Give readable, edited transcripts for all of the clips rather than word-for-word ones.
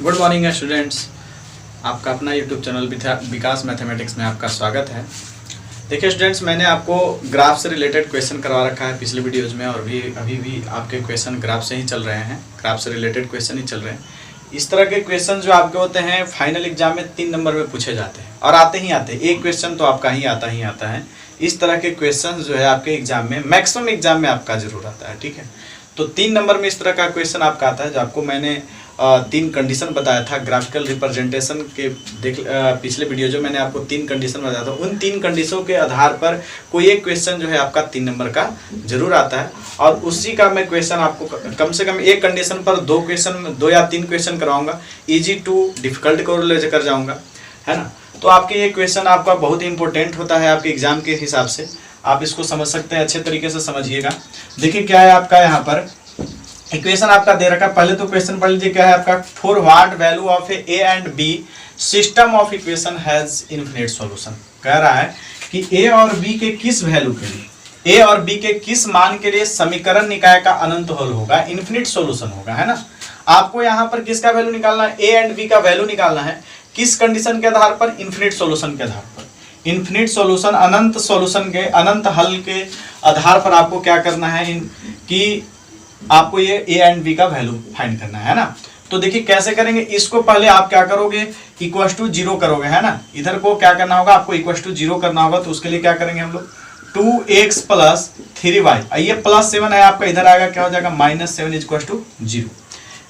Good morning students, आपका अपना YouTube channel विकास mathematics में आपका स्वागत है। देखिए स्टूडेंट्स, मैंने आपको ग्राफ से रिलेटेड क्वेश्चन करवा रखा है पिछले वीडियोज़ में, और अभी भी आपके क्वेश्चन ग्राफ से ही चल रहे हैं, ग्राफ से रिलेटेड क्वेश्चन ही चल रहे हैं। इस तरह के क्वेश्चन जो आपके होते हैं फाइनल एग्जाम में 3 नंबर में पूछे जाते हैं, और आते ही आते हैं, एक क्वेश्चन तो आपका ही आता है। इस तरह के क्वेश्चन जो है आपके एग्जाम में मैक्सिमम एग्जाम में आपका जरूर आता है, ठीक है। तो 3 नंबर में इस तरह का क्वेश्चन आपका आता है, जो आपको मैंने 3 कंडीशन बताया था ग्राफिकल रिप्रेजेंटेशन के। पिछले वीडियो जो मैंने आपको 3 कंडीशन बताया था, उन 3 कंडीशनों के आधार पर कोई एक क्वेश्चन जो है आपका 3 नंबर का जरूर आता है, और उसी का मैं क्वेश्चन आपको कम से कम एक कंडीशन पर 2 या 3 क्वेश्चन कराऊंगा, इजी टू डिफिकल्ट को लेकर जाऊंगा, है ना। तो आपके ये क्वेश्चन आपका बहुत ही इंपॉर्टेंट होता है आपके एग्जाम के हिसाब से, आप इसको समझ सकते हैं, अच्छे तरीके से समझिएगा। देखिए क्या है आपका यहाँ पर इक्वेशन आपका दे रखा है। पहले तो क्वेश्चन पढ़ लीजिए, क्या है आपका, for what value of A and B system of equation has infinite solution. कह रहा है कि ए और बी के किस वैल्यू के लिए, ए और बी के किस मान के लिए समीकरण निकाय का अनंत हल होगा, इनफिनिट सॉल्यूशन होगा, है ना। आपको यहाँ पर किसका वैल्यू निकालना है, ए एंड बी का वैल्यू निकालना है। किस कंडीशन के आधार पर, इनफिनिट सॉल्यूशन के आधार पर। इनफिनिट सॉल्यूशन, अनंत सॉल्यूशन के, अनंत हल के आधार पर आपको क्या करना है कि आपको ये ए एंड बी का वैल्यू फाइंड करना है ना। तो देखिए कैसे करेंगे इसको, पहले आप क्या करोगे, इक्वल टू 0 करोगे, है ना। इधर को क्या करना होगा, आपको इक्वल टू 0 करना होगा। तो उसके लिए क्या करेंगे हम लोग, 2x प्लस 3y, ये +7 है आपका, इधर आएगा क्या हो जाएगा, -7 इक्वल टू 0।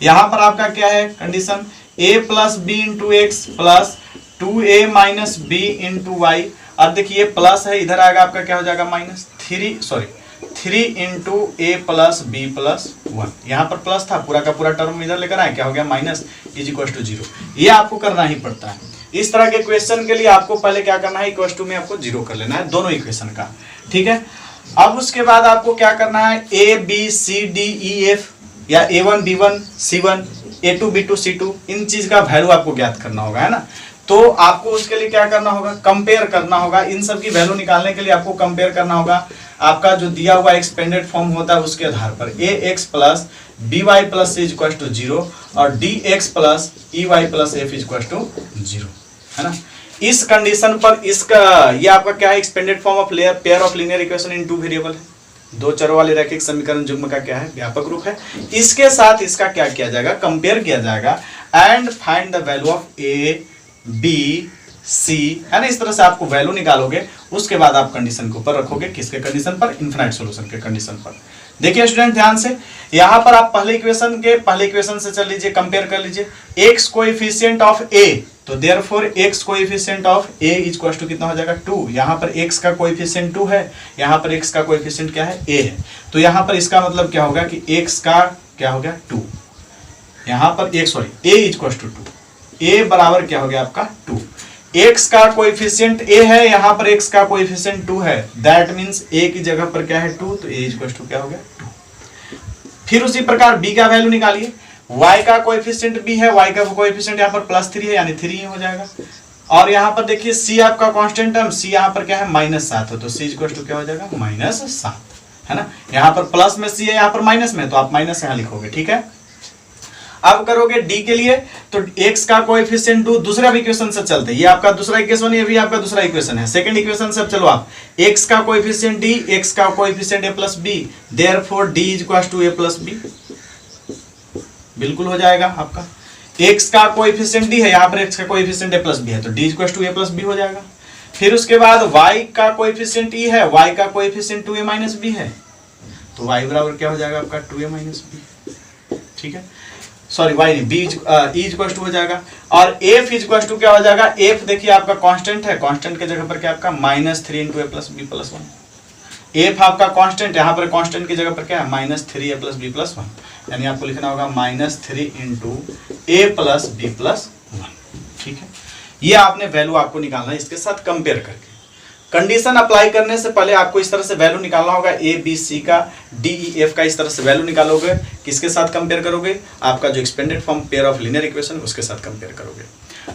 यहाँ पर आपका क्या है condition, a plus B into X plus 2a minus B into Y. अब देखिए प्लस है, इधर आएगा आपका क्या हो जाएगा, -3 into a plus b plus 1। यहाँ पर प्लस था, पूरा का पूरा टर्म इधर लेकर आए, क्या हो गया, माइनस इज इक्वल टू 0। ये आपको करना ही पड़ता है। इस तरह के क्वेश्चन के लिए आपको पहले क्या करना है, इक्वल टू में आपको 0 कर लेना है दोनों इक्वेशन का, ठीक है। अब उसके बाद आपको क्या करना है, A B C D E F या A1 B1 C1 A2 B2 C2, इन चीज का वैल्यू आपको ज्ञात करना होगा, है ना। तो आपको उसके लिए क्या करना होगा, कंपेयर करना होगा। इन सब की वैल्यू निकालने के लिए आपको कंपेयर करना होगा। आपका जो दिया हुआ एक्सपेंडेड फॉर्म होता है उसके आधार पर ax plus by plus c equal to 0 और dx plus ey plus f equal to 0, है ना। इस कंडीशन पर इसका ये आपका क्या है, expanded form of pair of linear equation in 2 variable है। 2 चरों वाले रैखिक समीकरण युग्म का क्या है, व्यापक रूप है। इसके साथ इसका क्या किया जाएगा, कंपेयर किया जाएगा, and find the value of A B C, है ना। इस तरह से आपको वैल्यू निकालोगे, उसके बाद आप कंडीशन के ऊपर रखोगे, किसके कंडीशन पर, इनफिनिट सॉल्यूशन के कंडीशन पर। देखिए स्टूडेंट ध्यान से, यहाँ पर आप पहले इक्वेशन से चल लीजिए, कंपेयर कर लीजिए। x कोएफिशिएंट ऑफ a, तो therefore x coefficient of a equal to कितना हो जाएगा, 2। यहाँ पर x का कोएफिशिएंट 2 है, यहाँ पर x का कोएफिशिएंट क्या है, a है। तो यहाँ पर इसका मतलब क्या होगा कि x का क्या हो गया, 2। यहाँ पर a इक्वल टू 2, a बराबर क्या हो गया आपका 2। x का कोएफिशिएंट a है, यहाँ पर x का कोएफिशिएंट 2 है, दैट मींस a की जगह पर क्या है 2, तो a इक्वल टू क्या हो गया 2। फिर उसी प्रकार b का वैल्यू निकालिए। y का कोएफिशिएंट b है, y का कोएफिशिएंट यहाँ पर +3 है, यानी 3 ही हो जाएगा। और यहाँ पर देखिए c आपका कांस्टेंट टर्म, c यहाँ पर क्या है, -7 है, तो c इक्वल टू क्या हो जाएगा, -7, है ना। यहाँ पर प्लस में c है, यहाँ पर माइनस में, तो आप माइनस यहाँ लिखोगे, ठीक है। अब करोगे d के लिए, तो x का कोएफिशिएंट 2, दूसरा इक्वेशन से चलते हैं, ये आपका दूसरा इक्वेशन, ये भी आपका दूसरा इक्वेशन है। सेकंड इक्वेशन से चलो आप, x का कोएफिशिएंट d, x का coefficient a plus b, therefore d equal to a plus b, बिल्कुल हो जाएगा आपका। x का कोएफिशिएंट d है, यहाँ पर x का कोएफिशिएंट a प्लस b है, तो d equal to a plus b हो जाएगा। फिर उसके बाद y का कोएफिशिएंट e है, y का कोएफिशिएंट 2a माइनस b है, तो y बराबर क्या हो जाएगा आपका 2a माइनस b, ठीक है। सॉरी y नहीं, b इक्वल टू हो जाएगा। और f इक्वल टू क्या हो जाएगा, f देखिए आपका कांस्टेंट है, कांस्टेंट के जगह पर क्या आपका -3 into a plus b plus 1। f आपका कांस्टेंट, यहाँ पर कांस्टेंट की जगह पर क्या है, -3a प्लस बी प्लस 1, यानी आपको लिखना होगा -3 into a plus b plus 1, ठीक है। ये आपने वैल्यू आपको निकालना है इसके साथ कंपेयर करके। कंडीशन अप्लाई करने से पहले आपको इस तरह से वैल्यू निकालना होगा, ए बी सी का, डी ई एफ का, इस तरह से वैल्यू निकालोगे। किसके साथ कंपेयर करोगे, आपका जो expanded form pair of linear equation उसके साथ कंपेयर करोगे।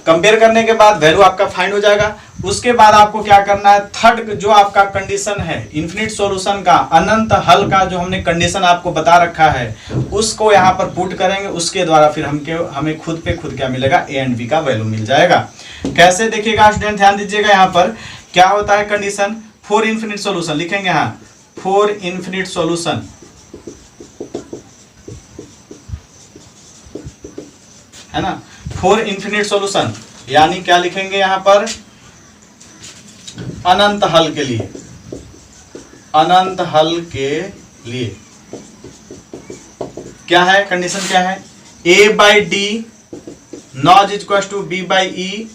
कंपेयर करने के बाद वैल्यू आपका फाइंड हो जाएगा। उसके बाद आपको क्या करना है, थर्ड जो आपका कंडीशन है इन्फिनिट सॉल्यूशन का, अनंत हल का जो हमने कंडीशन आपको बता रखा है उसको यहाँ पर पुट करेंगे। उसके द्वारा फिर हमें खुद पे खुद क्या मिलेगा, ए एंड बी का वैल्यू मिल जाएगा। कैसे देखिएगा स्टूडेंट, ध्यान दीजिएगा। यहाँ पर क्या होता है कंडीशन, फॉर इन्फिनिट सॉल्यूशन लिखेंगे, यहाँ फॉर इन्फिनिट सॉल्यूशन है ना, फॉर इन्फिनिट सॉल्यूशन यानी क्या लिखेंगे यहाँ पर, अनंत हल के लिए, अनंत हल के लिए क्या है कंडीशन, क्या है, a by d not equal to b by e,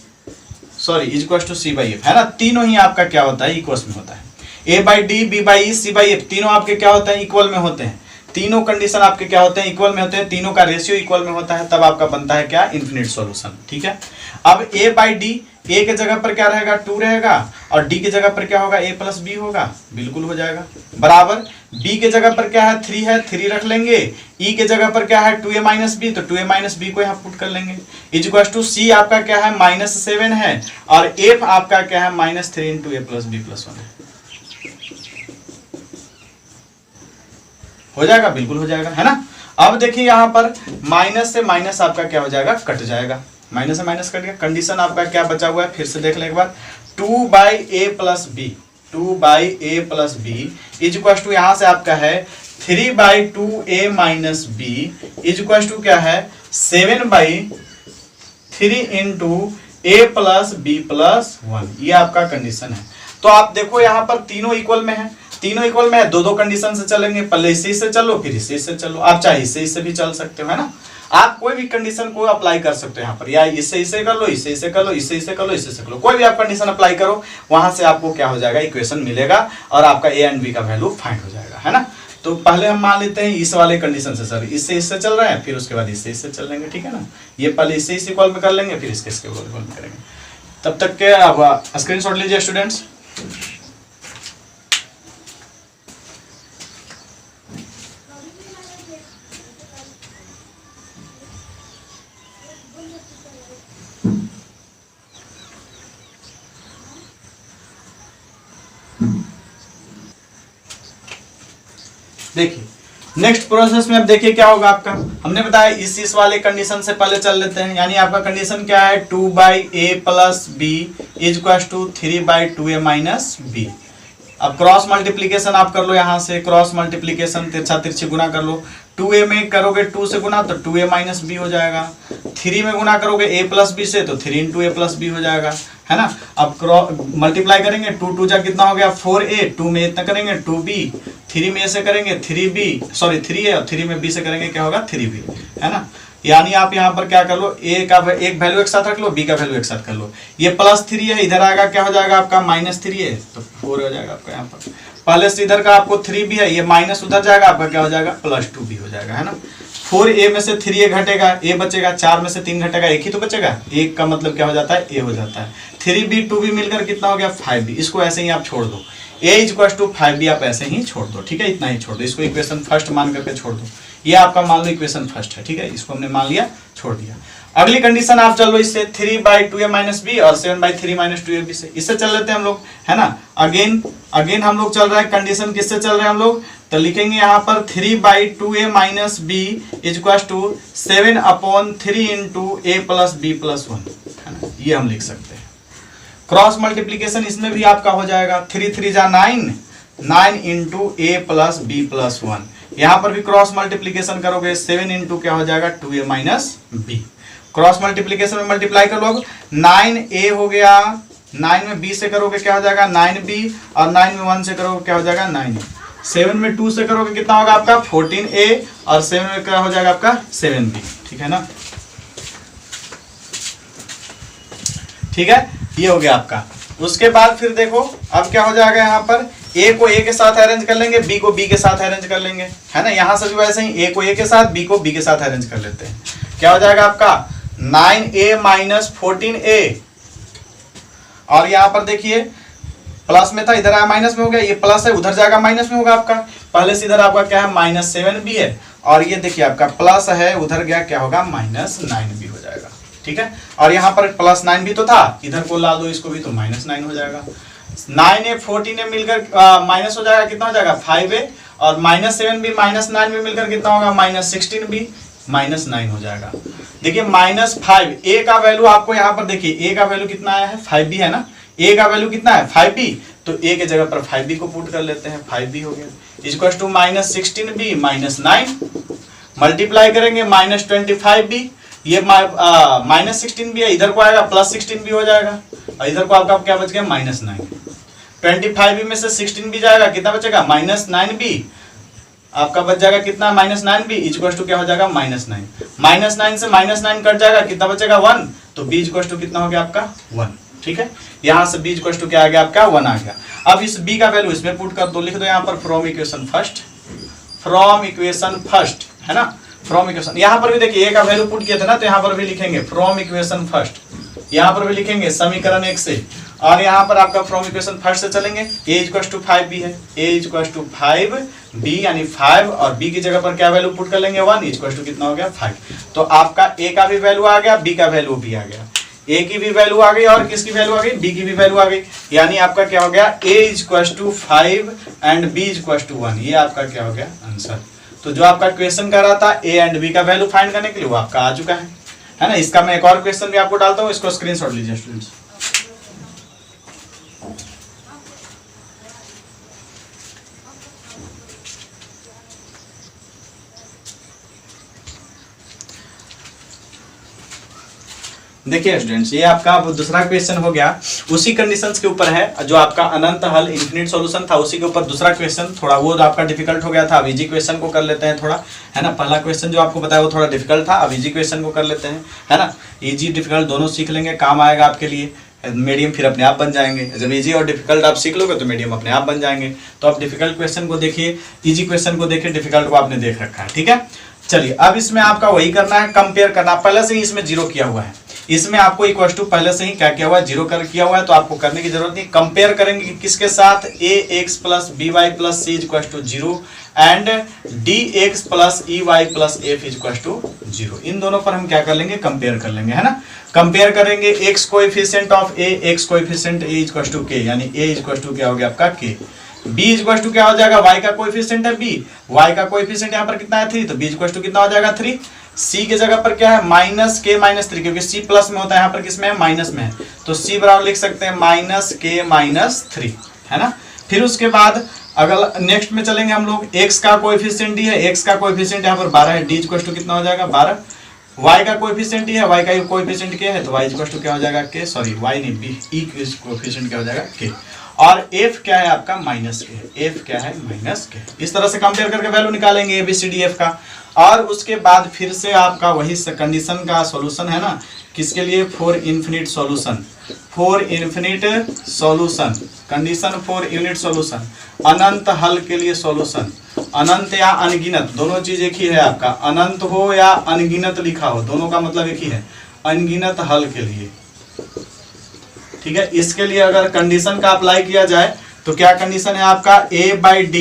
sorry equal to c by f, है ना। तीनों ही आपका क्या होता है, इक्वल्स में होता है। a by d, b by e, c by f तीनों आपके क्या होते हैं, इक्वल में होते हैं। तीनों कंडीशन आपके क्या होते हैं, इक्वल में होते हैं। तीनों का रेशियो इक्वल में होता है, तब आपका बनता है क्या, इन्फिनिट सॉल्यूशन। ठीक है। अब a बाई डी, a के जगह पर क्या रहेगा, 2 रहेगा, और d की जगह पर क्या होगा, a प्लस बी होगा, बिल्कुल हो जाएगा। बराबर b के जगह पर क्या है, 3 है, 3 रख लेंगे। e के जगह पर क्या है, 2a माइनस बी, तो 2a माइनस बी को यहाँ पुट कर लेंगे। इक्वल टू c आपका क्या है, -7 है, और f आपका क्या है, -3 into a plus b plus 1 है। हो जाएगा, बिल्कुल हो जाएगा, है ना। अब देखिए यहाँ पर माइनस से माइनस आपका क्या हो जाएगा, कट जाएगा, माइनस से माइनस कट गया। कंडीशन आपका क्या बचा हुआ है, फिर से देख ले एक बार, 2 by a plus b, 2 by a plus b equal to यहाँ से आपका है 3 by 2a minus b equal to क्या है, 7 by 3 into a plus b plus 1। ये आपका कंडीशन है। तो आप देखो यहाँ पर तीनों इक्वल में है, तीनों इक्वल में है, दो कंडीशन से चलेंगे, पहले इससे चलो फिर इससे चलो, आप चाहे इससे भी चल सकते हो, है ना। आप कोई भी कंडीशन को अप्लाई कर सकते हो यहाँ पर, या इससे कर लो, इससे कर लो, इससे कर लो, इससे कर लो, कोई भी आप कंडीशन अप्लाई करो, वहां से आपको क्या हो जाएगा, इक्वेशन मिलेगा और आपका ए एंड बी का वैल्यू फाइंड हो जाएगा, है ना। तो पहले हम मान लेते हैं इस वाले कंडीशन से, सर इससे चल रहा है, फिर उसके बाद इससे चल लेंगे, ठीक है ना। ये पहले इससे इक्वल में कर लेंगे, फिर इसके इक्वल में करेंगे। तब तक के अब स्क्रीनशॉट लीजिए स्टूडेंट्स। देखिए नेक्स्ट प्रोसेस में अब देखिए क्या होगा आपका, हमने बताया इस वाले कंडीशन से पहले चल लेते हैं। यानी आपका कंडीशन क्या है, 2 by a plus b equal to 3 by 2a minus b. अब क्रॉस मल्टीप्लीकेशन आप कर लो, यहाँ से क्रॉस मल्टीप्लीकेशन तिरछा तिरछी गुना कर लो। 2a में करोगे 2 से गुना तो 2a माइनस बी हो जाएगा। 3 में गुना करोगे a प्लस बी से तो 3 इंटू a प्लस बी हो जाएगा, है ना। अब मल्टीप्लाई करेंगे, 2 जा कितना हो गया 4a, 2 में इतना करेंगे 2b, 3 में से करेंगे 3b, सॉरी 3a, और 3 में b से करेंगे क्या होगा 3b, है ना। यानी आप यहाँ पर क्या कर लो, a का एक वैल्यू एक साथ रख लो, b का वैल्यू एक साथ कर लो। ये +3 है, इधर आएगा क्या हो जाएगा आपका -3 है, तो 4 हो जाएगा आपका। यहाँ पर पहले से इधर का आपको 3b है, ये माइनस उधर जाएगा, आपका क्या हो जाएगा +2b हो जाएगा, है ना। 4a में से 3a घटेगा, a बचेगा, 4 में से 3 घटेगा, एक ही तो बचेगा, एक का मतलब क्या हो जाता है, a हो जाता है। 3b 2b मिलकर कितना हो गया 5b। इसको ऐसे ही आप छोड़ दो, a इक्वल टू 5b आप ऐसे ही छोड़ दो, ठीक है, इतना ही छोड़ दो। इसको इक्वेशन फर्स्ट मान करके छोड़ दो, ये आपका मान लो इक्वेशन फर्स्ट है, ठीक है, इसको हमने मान लिया, छोड़ दिया। अगली कंडीशन आप चल लो इससे 3 बाई 2a माइनस बी और 7 बाई 3 माइनस 2ab से, इससे चल लेते हैं हम लोग, है ना। अगेन हम लोग चल रहे हैं कंडीशन किससे चल रहे हैं हम लोग, तो लिखेंगे यहाँ पर 3 by 2a minus b equal to 7/3 into a plus b plus 1, है ना, ये हम लिख सकते हैं। क्रॉस मल्टीप्लीकेशन इसमें भी आपका हो जाएगा, 3 3 जा 9 into a plus b plus 1। यहाँ पर भी क्रॉस मल्टीप्लीकेशन करोगे 7 इंटू क्या हो जाएगा 2a minus b. Cross multiplication में मल्टीप्लाई कर लो, 9a हो गया, 9 में b से करोगे क्या हो जाएगा 9b, और 9 में 1 से करोगे क्या हो जाएगा 9a। 7 में 2 से करोगे कितना होगा आपका 14a, और 7 में क्या हो जाएगा आपका 7b, ठीक है ना। ठीक है, ये हो गया आपका। उसके बाद फिर देखो अब क्या हो जाएगा, यहाँ पर a को a के साथ अरेंज कर लेंगे, b को b के साथ अरेंज कर लेंगे, है ना। यहाँ से भी वैसे ही a को a के साथ, b को b के साथ अरेंज कर लेते हैं। क्या हो जाएगा आपका 9a माइनस 14a, और यहाँ पर देखिए प्लस में था, इधर आया माइनस में हो गया, ये प्लस है उधर जाएगा माइनस में होगा आपका। पहले से इधर आपका क्या है -7b है, और ये देखिए आपका प्लस है उधर गया क्या होगा -9b हो जाएगा, ठीक है। और यहाँ पर +9 भी तो था, इधर को ला दो इसको भी, तो -9 हो जाएगा। 9a 14a मिलकर माइनस हो जाएगा, कितना हो जाएगा 5a, और -7 भी -9 भी मिलकर कितना होगा -16 भी -9 हो जाएगा। देखिए -5 a का वैल्यू आपको यहाँ पर देखिए a का वैल्यू कितना आया है 5b है ना, a का वैल्यू कितना है 5b, तो a के जगह पर 5b को पुट कर लेते हैं, 5b हो गया इक्वल टू -16b -9 मल्टीप्लाई करेंगे -25b, ये -16 भी है, इधर को आएगा +16 भी हो जाएगा, और इधर को आपका क्या बच गया -9। 25b में से 16 भी जाएगा, कितना बचेगा -9b, आपका बच जाएगा कितना -9b इक्वल टू क्या हो जाएगा -9। -9 से -9 कट जाएगा, कितना बचेगा 1, तो b इक्वल टू कितना हो गया आपका 1, ठीक है। यहाँ से b इक्वल टू क्या आ गया आपका 1 आ गया। अब इस b का वैल्यू इसमें पुट कर दो, लिख दो यहाँ पर फ्रॉम इक्वेशन फर्स्ट है ना, फ्रॉम इक्वेशन। यहाँ पर भी देखिए a का वैल्यू पुट किया था ना, तो यहाँ पर भी लिखेंगे फ्रॉम इक्वेशन फर्स्ट, यहाँ पर भी लिखेंगे समीकरण 1 से, और यहाँ पर आपका फ्रॉम इक्वेशन फर्स्ट से चलेंगे। a इक्वल टू 5b है, a इक्वल टू 5b यानी 5, और b की जगह पर क्या वैल्यू पुट कर लेंगे 1 इक्वल टू कितना हो गया 5। तो आपका a का भी वैल्यू आ गया, b का वैल्यू भी आ गया, a की भी वैल्यू आ गई और किसकी वैल्यू आ गई b की भी वैल्यू आ गई, यानी आपका क्या हो गया a equal to 5 and b equal to 1, ये आपका क्या हो गया आंसर। तो जो आपका क्वेश्चन कर रहा था a एंड b का वैल्यू फाइंड करने के लिए वो आपका आ चुका है ना। इसका मैं एक और क्वेश्चन भी आपको डालता हूँ, इसको स्क्रीनशॉट लीजिए स्टूडेंट्स। देखिए स्टूडेंट्स, ये आपका दूसरा क्वेश्चन हो गया, उसी कंडीशंस के ऊपर है जो आपका अनंत हल इंफिनिट सॉल्यूशन था, उसी के ऊपर दूसरा क्वेश्चन थोड़ा वो आपका डिफिकल्ट हो गया था। अब इजी क्वेश्चन को कर लेते हैं थोड़ा, है ना। पहला क्वेश्चन जो आपको बताया वो थोड़ा डिफिकल्ट था, अब इजी क्वेश्चन को कर लेते हैं, है ना। इजी डिफिकल्ट दोनों सीख लेंगे, काम आएगा आपके लिए। मीडियम फिर अपने आप बन जाएंगे, जब इजी और डिफिकल्ट आप सीख लोगे तो मीडियम अपने आप बन जाएंगे। तो आप डिफिकल्ट क्वेश्चन को देखिए, इजी क्वेश्चन को देखिए, डिफिकल्ट को आपने देख रखा है, ठीक है। चलिए अब इसमें आपका वही करना है, कंपेयर करना। पहले से ही इसमें 0 किया हुआ है, इसमें आपको इक्वल टू पहले से ही क्या किया हुआ है 0 कर किया हुआ है, तो आपको करने की जरूरत नहीं। कंपेयर करेंगे कि किसके साथ, ax plus by plus c equal to 0 and dx plus ey plus f equal to 0। इन दोनों पर हम क्या कर लेंगे, कंपेयर कर लेंगे, है ना। कंपेयर करेंगे x coefficient of a, x coefficient a equal to k, यानी a इक्वल टू क्या हो गया आपका k। b इक्वल टू क्या हो जाएगा, y का कोएफिशिएंट है b, y का कोएफिशिएंट यहाँ पर कितना है 3, तो b इक्वल टू कितना हो जाएगा 3। c के जगह पर क्या है -k-3, क्योंकि c प्लस में होता है, यहाँ पर किसमें है माइनस में है, तो c बराबर लिख सकते हैं -k-3, है ना। फिर उसके बाद अगर नेक्स्ट में चलेंगे हम लोग, x का कोएफिशिएंट d है, x का कोएफिशिएंट यहाँ पर 12 है, d इक्वल टू कितना हो जाएगा 12। y का कोएफिशिएंट d है, y का कोएफिशिएंट k है, तो y इक्वल टू क्या हो जाएगा k, सॉरी y नहीं b, e कोएफिशिएंट क्या हो जाएगा k, और f क्या है आपका -k, f क्या है -k। इस तरह से कंपेयर करके वैल्यू निकालेंगे ABCDF का, और उसके बाद फिर से आपका वही कंडीशन का सॉल्यूशन है ना, किसके लिए, for infinite solution, for infinite solution, condition for unique solution, अनंत हल के लिए सॉल्यूशन। अनंत या अनगिनत दोनों चीज एक ही है आपका, अनंत हो या अनगिनत लिखा हो दोनों का मतलब एक ही है, अनगिनत हल के लिए, ठीक है। इसके लिए अगर कंडीशन का अप्लाई किया जाए तो क्या कंडीशन है आपका, a/d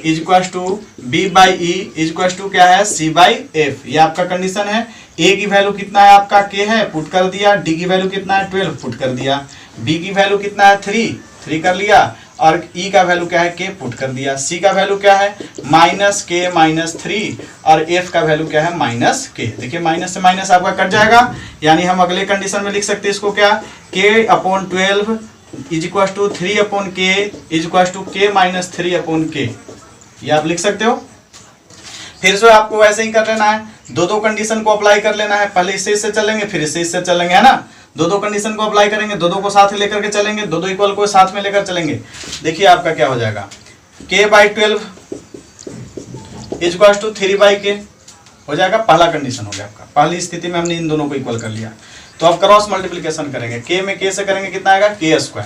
equal to b/e equal to क्या है c/f, ये आपका कंडीशन है। a की वैल्यू कितना है आपका k है, पुट कर दिया, d की वैल्यू कितना है 12 पुट कर दिया, b की वैल्यू कितना है 3 कर लिया, और e का वैल्यू क्या है k पुट कर दिया, c का वैल्यू क्या है -k-3, और f का वैल्यू क्या है -k। देखिए माइनस से माइनस आपका कट जाएगा, यानी हम अगले कंडीशन में लिख सकते हैं इसको क्या, k/12 is equal to 3/k is equal to k-3/k, ये आप लिख सकते हो। फिर से आपको वैसे ही कर लेना है, दो कंडीशन को अप्लाई कर लेना है, पहले इससे चलेंगे फिर इससे चलेंगे, है ना। दो कंडीशन को अप्लाई करेंगे, दो को साथ लेकर के चलेंगे, दो इक्वल को साथ में लेकर चलेंगे। देखिए आपका क्या हो जाएगा, k/12 is equal to 3/k हो जाएगा, पहला कंडीशन हो गया आपका। पहली स्थिति में हमने इन दोनों को इक्वल कर लिया, तो अब क्रॉस मल्टीप्लिकेशन करेंगे, k में k से करेंगे कितना आएगा k²,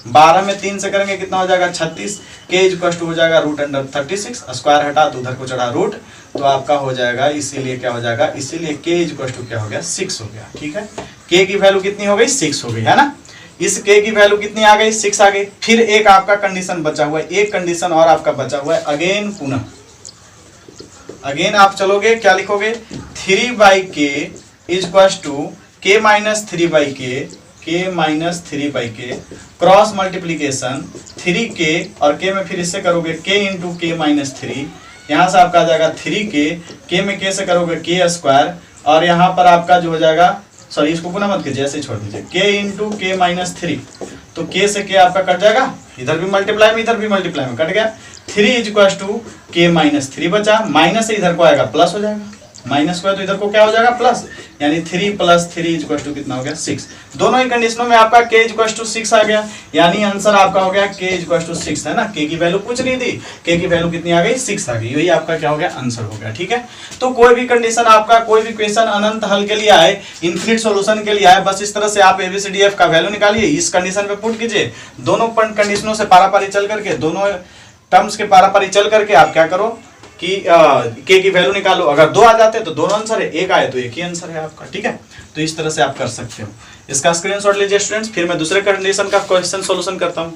12 में 3 से करेंगे कितना हो जाएगा 36, k इक्वल टू हो जाएगा √36, स्क्वायर हटा तो उधर को चढ़ा रूट, तो आपका हो जाएगा, इसीलिए क्या हो जाएगा, इसीलिए k इक्वल टू क्या हो गया 6 हो गया, ठीक है। k की वैल्यू कितनी हो गई 6 हो गई, है ना। इस k की वैल्यू कितनी आ गई 6 आ गई। फिर एक आपका कंडीशन बचा हुआ है, एक कंडीशन और आपका बचा हुआ है, अगेन पुनः अगेन आप चलोगे क्या लिखोगे 3/k is equal to k minus 3/k cross multiplication 3k और k में फिर इससे करोगे k इंटू k माइनस 3, यहाँ से आपका आ जाएगा 3k में k से करोगे k स्क्वायर और यहाँ पर आपका जो हो जाएगा, सॉरी इसको पुनः मत कीजिए, ऐसे छोड़ दीजिए, k इंटू k माइनस 3, तो k से k आपका कट जाएगा, इधर भी मल्टीप्लाई में इधर भी मल्टीप्लाई में कट गया, 3 इक्वल टू k माइनस 3 बचा, माइनस से इधर को आएगा प्लस हो जाएगा, माइनस को तो इधर को क्या हो जाएगा प्लस, यानी 3 प्लस 3 इक्वल टू कितना हो गया 6। दोनों ही कंडीशनों में आपका k इक्वल टू 6 आ गया, यानी आंसर आपका हो गया k इक्वल टू 6 है ना। k की वैल्यू पूछ रही थी, k की वैल्यू कितनी आ गई 6 आ गई, यही आपका क्या हो गया आंसर हो गया। ठीक है, तो कोई भी कंडीशन आपका, कोई भी क्वेश्चन अनंत हल के लिए आए, इन्फिनिट सॉल्यूशन के लिए आए, बस इस तरह से आप ABCDF का वैल्यू निकालिए, इस कंडीशन पे पुट कीजिए, दोनों कंडीशनों से पारापारी चल करके, दोनों टर्म्स के पारापारी चल करके आप क्या करो कि k की वैल्यू निकालो, अगर 2 आ जाते हैं तो दोनों आंसर है, एक आए तो एक ही आंसर है आपका। ठीक है, तो इस तरह से आप कर सकते हो, इसका स्क्रीनशॉट लीजिए स्टूडेंट्स, फिर मैं दूसरे कंडीशन का क्वेश्चन सॉल्यूशन करता हूं।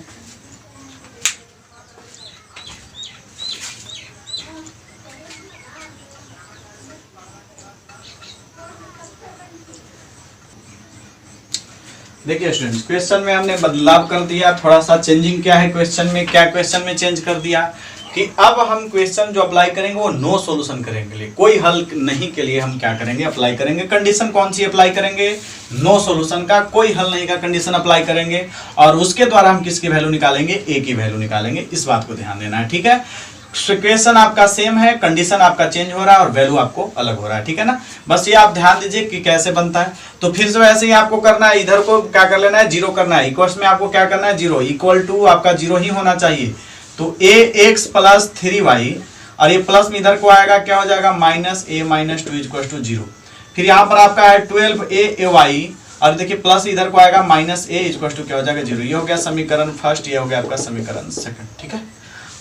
देखिए स्टूडेंट्स, क्वेश्चन में हमने बदलाव कर दिया, थोड़ा सा चेंजिंग क्या है क्वेश्चन में, क्या क्वेश्चन में चेंज कर दिया कि अब हम क्वेश्चन जो अप्लाई करेंगे वो नो सॉल्यूशन करेंगे, कोई हल नहीं के लिए हम क्या करेंगे अप्लाई करेंगे, कंडीशन कौन सी अप्लाई करेंगे, नो सॉल्यूशन का, कोई हल नहीं का कंडीशन अप्लाई करेंगे, और उसके द्वारा हम किसकी वैल्यू निकालेंगे, ए की वैल्यू निकालेंगे, इस बात को ध्यान देना है। ठीक है, क्वेश्चन आपका सेम है, कंडीशन आपका चेंज हो रहा है और वैल्यू आपको अलग हो रहा है। ठीक है ना, बस ये आप ध्यान दीजिए कि कैसे बनता है। तो फिर से वैसे ही आपको करना है, इधर को क्या कर लेना है, जीरो करना है, इक्वल्स में आपको क्या करना है, जीरो, इक्वल टू आपका जीरो ही होना चाहिए, तो ax प्लस 3y और ये प्लस में इधर को आएगा क्या हो जाएगा minus a minus 2 equal to 0। फिर यहाँ पर आपका है 12a और देखिए प्लस इधर को आएगा माइनस a इक्वल टू क्या हो जाएगा 0। ये हो गया समीकरण फर्स्ट, ये हो गया आपका समीकरण सेकंड। ठीक है,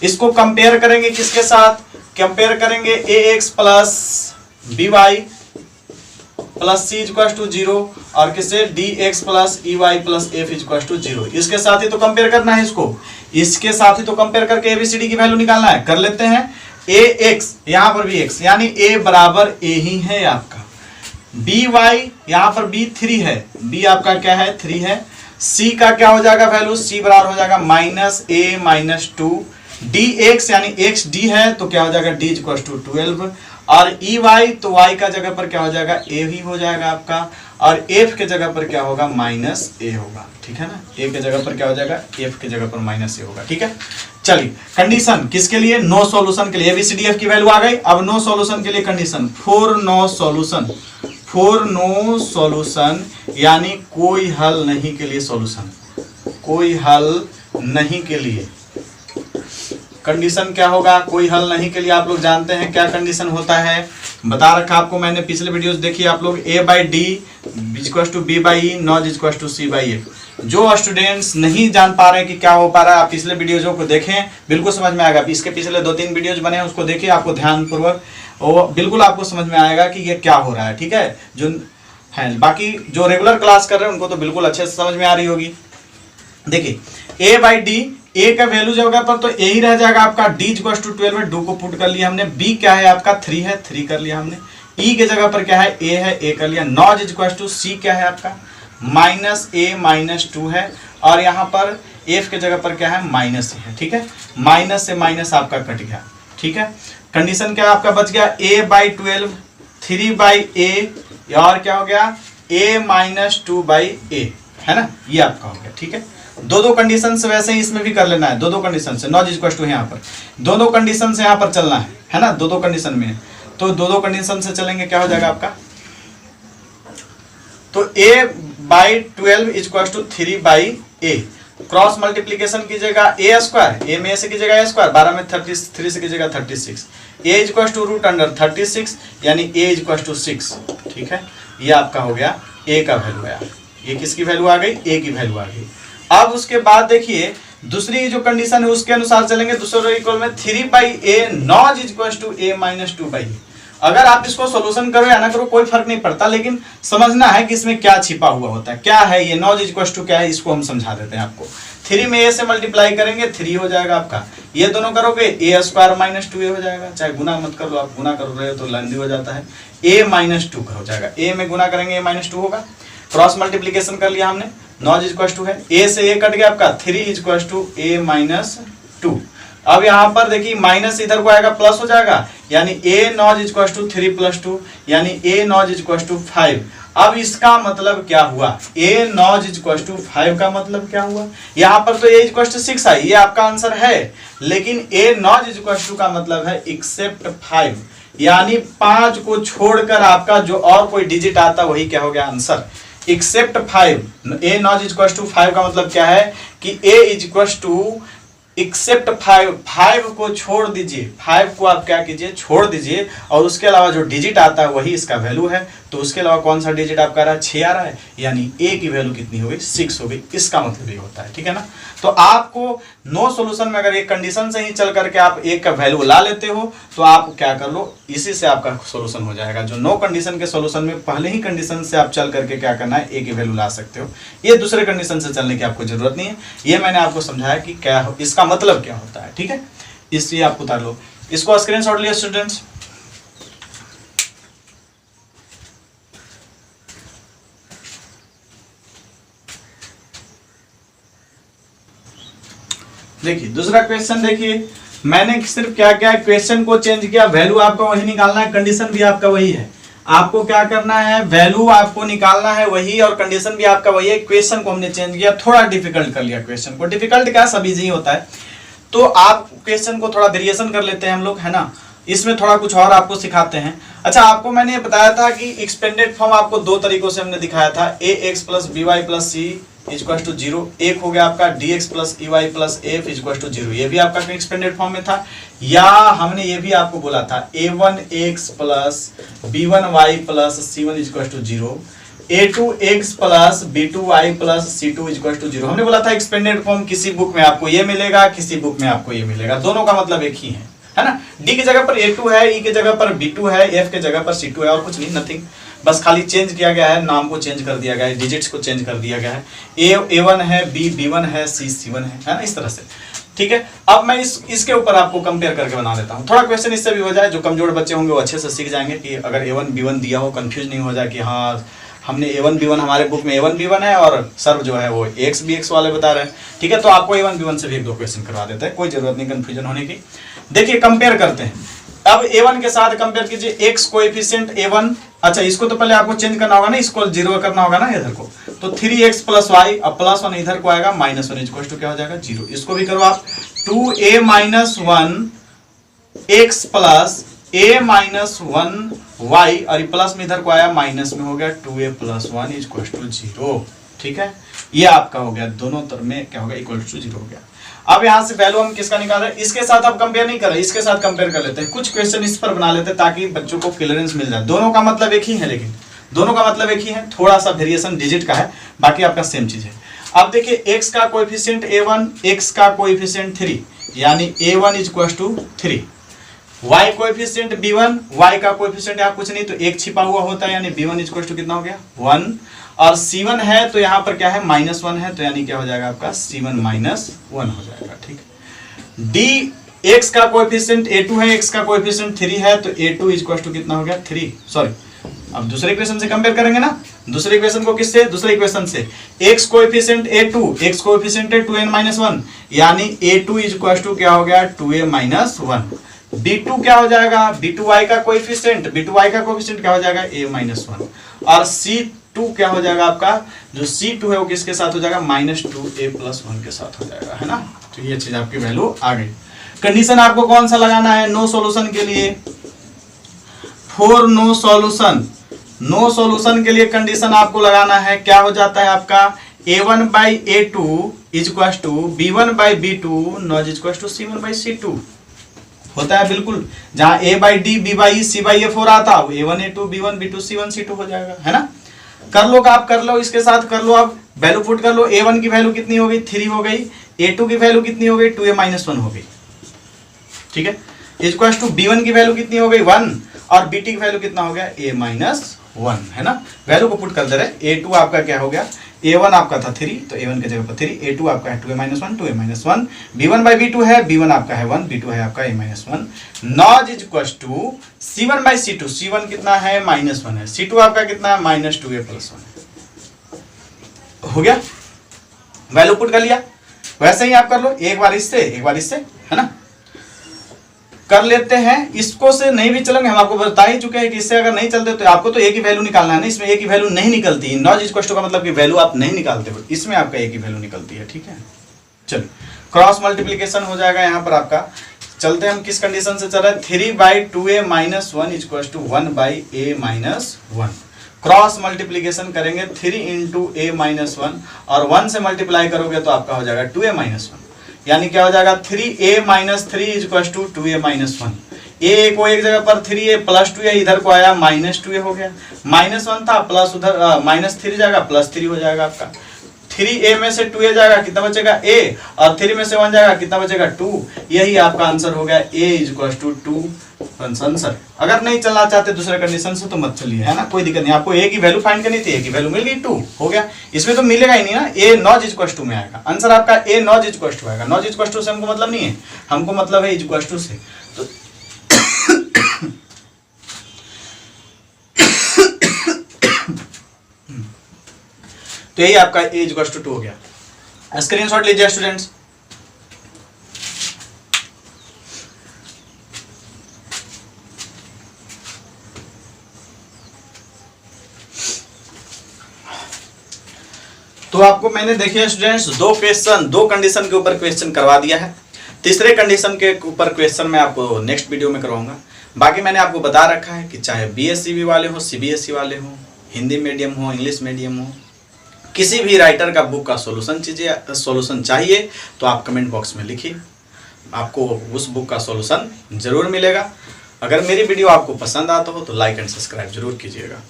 इसको कंपेयर करेंगे किसके साथ, कंपेयर करेंगे ax plus by plus c equal to 0 और किससे dx plus ey plus f equal to 0, इसके साथ ही तो कंपेयर करना है, इसके साथ ही तो कंपेयर करके ABCD की वैल्यू निकालना है। कर लेते हैं, ax यहाँ पर भी x, यानी a बराबर a ही है आपका, by यहाँ पर b 3 है, b आपका क्या है 3 है, c का क्या हो जाएगा वैल्यू, c बराबर हो जाएगा माइनस a माइनस 2, dx यानी x d है तो क्या हो जाएगा d इक्वल टू 12 और ey तो y का जगह पर क्या हो जाएगा a ही हो जाएगा आपका, और f के जगह पर क्या होगा माइनस a होगा। ठीक है ना, a के जगह पर क्या हो जाएगा, f के जगह पर माइनस a होगा। ठीक है, चलिए कंडीशन किसके लिए, नो सॉल्यूशन के लिए, ABCDF की वैल्यू आ गई। अब नो सॉल्यूशन के लिए कंडीशन, फॉर नो सॉल्यूशन यानी कोई हल नहीं के लिए सॉल्यूशन, कोई हल नहीं के लिए कंडीशन क्या होगा, कोई हल नहीं के लिए आप लोग जानते हैं क्या कंडीशन होता है, बता रखा आपको मैंने, पिछले वीडियोस देखिए आप लोग, a by d equal to b by e not equal to c by f। जो स्टूडेंट्स नहीं जान पा रहे हैं कि क्या हो पा रहा है, आप पिछले वीडियोजों को देखें, बिल्कुल समझ में आएगा। इसके पिछले 2-3 वीडियोज बने हैं, उसको देखिए, आपको ध्यानपूर्वक वो बिल्कुल आपको समझ में आएगा कि ये क्या हो रहा है। ठीक है, जो है बाकी जो रेगुलर क्लास कर रहे हैं उनको तो बिल्कुल अच्छे से समझ में आ रही होगी। देखिए a बाई डी, a का वैल्यू जो होगा पर तो a ही रह जाएगा आपका, d इक्वल टू 12 में 2 को पुट कर लिया हमने, b क्या है आपका 3 है, 3 कर लिया हमने, e के जगह पर क्या है a है, a कर लिया, नॉट इक्वल टू c क्या है आपका माइनस a माइनस 2 है, और यहाँ पर f के जगह पर क्या है माइनस है। ठीक है, माइनस से माइनस आपका कट गया। ठीक है, कंडीशन क्या आपका बच गया, a बाई 12 3 बाई a और क्या हो गया a माइनस 2 बाई a, है ना, ये आपका हो गया। ठीक है, दो कंडीशन से वैसे ही इसमें भी कर लेना है, दो कंडीशन से, नॉट इक्वल टू यहाँ पर दोनों कंडीशन से यहाँ पर चलना है ना, दो कंडीशन में, तो दो कंडीशन से चलेंगे क्या हो जाएगा आपका, तो a by 12 equal to 3 by a, cross multiplication कीजिएगा a स्क्वायर, a में से कीजिएगा a स्क्वायर, 12 में 33 से कीजिएगा 36, a equal to root under 36 यानी a इक्वल टू 6। ठीक है, ये आपका हो गया a का वैल्यू आया, ये किसकी वैल्यू आ गई, a की वैल्यू आ गई। अब उसके बाद देखिए दूसरी जो कंडीशन है उसके अनुसार चलेंगे, दूसरे इक्वल में 3 by a not equal to a minus 2 by, अगर आप इसको सोल्यूशन करो या ना करो कोई फर्क नहीं पड़ता, लेकिन समझना है कि इसमें क्या छिपा हुआ होता है, क्या है ये नॉज इक्वल टू क्या है, इसको हम समझा देते हैं आपको। 3 में a से मल्टीप्लाई करेंगे 3 हो जाएगा आपका, ये दोनों करोगे a स्क्वायर माइनस 2a हो जाएगा, चाहे गुना मत कर लो, आप गुना कर रहे हो तो लेंदी हो जाता है, a माइनस 2 का हो जाएगा, a में गुना करेंगे a माइनस 2 होगा, क्रॉस मल्टीप्लीकेशन कर लिया हमने, नॉज इक्वल टू है a से a कट गया आपका, 3 इक्वल टू a माइनस 2। अब यहाँ पर देखिए माइनस इधर को आएगा प्लस हो जाएगा, यानी a not equal to 3 plus 2 यानी a नॉज इक्वल टू 5। अब इसका मतलब क्या हुआ, a नॉज इक्वल टू 5 का मतलब क्या हुआ, यहाँ पर तो a इक्वल टू 6 है, ये आपका आंसर है, लेकिन a नॉज इक्वल टू का मतलब है एक्सेप्ट 5, यानी 5 को छोड़कर आपका जो और कोई डिजिट आता वही क्या हो गया answer, except 5। a not equal to 5 का मतलब क्या है कि a इक्वल टू एक्सेप्ट 5 को छोड़ दीजिए, 5 को आप क्या कीजिए छोड़ दीजिए, और उसके अलावा जो डिजिट आता है वही इसका वैल्यू है, तो उसके अलावा कौन सा डिजिट आपका आ रहा है 6 आ रहा है, यानी a की वैल्यू कितनी हो गई 6 हो गई, इसका मतलब ये होता है, ठीक है ना। तो आपको नो सॉल्यूशन में अगर एक कंडीशन से ही चल करके आप एक का वैल्यू ला लेते हो तो आप क्या कर लो, इसी से आपका सॉल्यूशन हो जाएगा। जो नो कंडीशन के सॉल्यूशन में पहले ही कंडीशन से आप चल करके क्या करना है a की वैल्यू ला सकते हो, ये दूसरे कंडीशन से चलने की आपको जरूरत नहीं है, ये मैंने आपको समझाया कि क्या इसका मतलब क्या होता है, ठीक है। इसलिए आप उतार लो, इसको स्क्रीनशॉट लिया स्टूडेंट्स। देखिए दूसरा क्वेश्चन, देखिए मैंने सिर्फ क्या क्या क्वेश्चन को चेंज किया, वैल्यू आपको वही निकालना है, कंडीशन भी आपका वही है, आपको क्या करना है वैल्यू आपको निकालना है वही और कंडीशन भी आपका वही है। क्वेश्चन को हमने चेंज किया, थोड़ा डिफिकल्ट कर लिया क्वेश्चन को, डिफिकल्ट क्या सब इजी होता है, तो आप क्वेश्चन को थोड़ा वेरिएशन कर लेते हैं हम लोग, है ना, इसमें थोड़ा कुछ और आपको सिखाते हैं। अच्छा आपको मैंने बताया था कि एक्सपेंडेड फॉर्म आपको दो तरीकों से हमने दिखाया था, ax plus b y plus c equal to 0, एक हो गया आपका dx plus e y plus f equal to 0, ये भी आपका एक्सपेंडेड फॉर्म में था, या हमने ये भी आपको बोला था a1x plus b1y plus c1 equal to 0, a2x plus b2y plus c2 equal to 0। हमने बोला था एक्सपेंडेड फॉर्म किसी बुक में आपको ये मिलेगा, किसी बुक में आपको ये मिलेगा, दोनों का मतलब एक ही है ना। d की जगह पर a2 है, e की जगह पर b2 है, f के जगह पर c2 है, और कुछ नहीं, नथिंग, बस खाली चेंज किया गया है, नाम को चेंज कर दिया गया है, डिजिट्स को चेंज कर दिया गया है, a1 है, b b1 है, c c1 है ना, इस तरह से, ठीक है। अब मैं इसके ऊपर आपको कंपेयर करके बना देता हूँ, थोड़ा क्वेश्चन इससे भी हो जाए, जो कमजोर बच्चे होंगे वो अच्छे से सीख जाएंगे कि अगर a1 b1 दिया हो कंफ्यूज नहीं हो जाए कि हाँ हमने a1 b1, हमारे बुक में a1 b1 है और सर जो है वो ax bx वाले बता रहे हैं, ठीक है। तो आपको a1 b1 से भी एक दो क्वेश्चन करवा देते हैं, कोई जरूरत नहीं कंफ्यूजन होने की। देखिए कंपेयर करते हैं, अब a1 के साथ कंपेयर कीजिए, x कोएफिशिएंट a1, अच्छा इसको तो पहले आपको चेंज करना होगा ना, इसको 0 करना होगा ना इधर को, तो 3x प्लस वाई, अब प्लस 1 इधर को आएगा, माइनस 1 इक्वल टू क्या हो जाएगा 0, इसको भी करो आप 2a minus 1 x plus a minus 1 y, और प्लस में इधर को आया माइनस में हो गया 2a प्लस 1 इक्वल टू 0, ठीक है। ये आपका हो गया, दोनों तरफ में क्या होगा इक्वल टू 0 हो गया। अब यहाँ से वैल्यू हम किसका निकाल रहे हैं, इसके साथ आप कंपेयर नहीं कर रहे, इसके साथ कंपेयर कर लेते हैं, कुछ क्वेश्चन इस पर बना लेते हैं ताकि बच्चों को क्लियरेंस मिल जाए। दोनों का मतलब एक ही है, लेकिन दोनों का मतलब एक ही है, थोड़ा सा वेरिएशन डिजिट का है, बाकी आपका सेम चीज है। अब देखिए x का कोएफिशिएंट a1, x का कोएफिशिएंट 3, यानी a1 equal to 3, y coefficient b1, y का कोएफिशिएंट यहाँ कुछ नहीं तो एक छिपा हुआ होता है, यानी b1 इक्वल टू कितना हो गया 1, और c1 है तो यहाँ पर क्या है -1 है, तो यानी क्या हो जाएगा आपका c1 -1 हो जाएगा, ठीक है। d x का कोएफिशिएंट a2 है, x का कोएफिशिएंट 3 है, तो a2 इक्वल टू कितना हो गया 3, सॉरी अब दूसरे इक्वेशन से कंपेयर करेंगे ना, दूसरे इक्वेशन को किससे, दूसरे इक्वेशन से, x coefficient a2, x coefficient है 2n-1, यानी a2 इक्वल टू क्या हो गया 2a-1, b2 क्या हो जाएगा, b2y का कोएफिशिएंट, b2y का कोएफिशिएंट क्या हो जाएगा a-1, और c2 क्या हो जाएगा आपका, जो c2 है वो किसके साथ हो जाएगा -2a+1 के साथ हो जाएगा, है ना। तो ये चीज आपकी वैल्यू आ गई। कंडीशन आपको कौन सा लगाना है नो सॉल्यूशन के लिए, for no solution, no solution के लिए कंडीशन आपको लगाना है, क्या हो जाता है आपका a1/a2 equal to b1/b2 not equal to c1/c2 होता है, बिल्कुल जहां a/d b/e c/f हो रहा था वो a1a2 b1 b2 c1 c2 हो जाएगा, है ना। कर लो आप, कर लो इसके साथ कर लो, आप वैल्यू पुट कर लो, a1 की वैल्यू कितनी हो गई 3 हो गई, a2 की वैल्यू कितनी हो गई 2a-1 हो गई, ठीक है, इक्वल टू b1 की वैल्यू कितनी हो गई 1, और बी टी की वैल्यू कितना हो गया a-1 है ना। वैल्यू को पुट कर दे रहे। a2 आपका क्या हो गया, a1 आपका था 3 तो a1 की जगह पर 3, a2 आपका है 2a-1 2a-1, b1/b2 है, b1 आपका है 1, b2 है आपका a-1, not is equal to c1/c2, c1 कितना है -1 है, c2 आपका कितना है -2a+1 हो गया। वैल्यू पुट कर लिया। वैसे ही आप कर लो, एक बार इससे है ना कर लेते हैं। इसको से नहीं भी चलेंगे, हम आपको बता ही चुके हैं कि इससे अगर नहीं चलते तो आपको तो एक ही वैल्यू निकालना है ना। इसमें एक ही वैल्यू नहीं निकलती, नॉट इक्वल टू का मतलब कि वैल्यू आप नहीं निकालते हो, इसमें आपका एक ही वैल्यू निकलती है। ठीक है, चलिए क्रॉस मल्टीप्लीकेशन हो जाएगा यहाँ पर आपका। चलते हम किस कंडीशन से चल रहे हैं, 3/2a-1 equal to 1/a-1। Cross multiplication करेंगे 3 × a-1 और 1 से मल्टीप्लाई करोगे तो आपका हो जाएगा 2a-1, यानी क्या हो जाएगा 3a-3 इक्वल टू 2a-1। ए को एक जगह पर 3a + 2a इधर को आया -2a हो गया, -1 था प्लस उधर -3 जाएगा +3 हो जाएगा आपका। 3a में से 2a जाएगा कितना बचेगा a, और 3 में से 1 जाएगा कितना बचेगा 2। यही आपका आंसर हो गया a = 2 आंसर। अगर नहीं चलना चाहते दूसरे कंडीशन से तो मत चलिए, है ना, कोई दिक्कत नहीं। आपको a की वैल्यू फाइंड करनी थी, a की वैल्यू मिल गई 2 हो गया। इसमें तो मिलेगा ही नहीं ना, a नॉट इक्वल टू में आएगा आंसर आपका, a नॉट इक्वल टू आएगा। नॉट इक्वल टू से हमको मतलब नहीं है, हमको मतलब है इक्वल टू से। तो यही आपका a इक्वल टू 2 हो गया। स्क्रीनशॉट लीजिए स्टूडेंट्स। तो आपको मैंने देखिए स्टूडेंट्स दो कंडीशन के ऊपर क्वेश्चन करवा दिया है। तीसरे कंडीशन के ऊपर क्वेश्चन मैं आपको नेक्स्ट वीडियो में करवाऊंगा। बाकी मैंने आपको बता रखा है कि चाहे BSc वाले हो, CBSE वाले हो, हिंदी मीडियम हो, इंग्लिश मीडियम हो, किसी भी राइटर का बुक का सॉल्यूशन चाहिए तो आप कमेंट बॉक्स में लिखिए, आपको उस बुक का सॉल्यूशन जरूर मिलेगा। अगर मेरी वीडियो आपको पसंद आता हो तो लाइक एंड सब्सक्राइब जरूर कीजिएगा।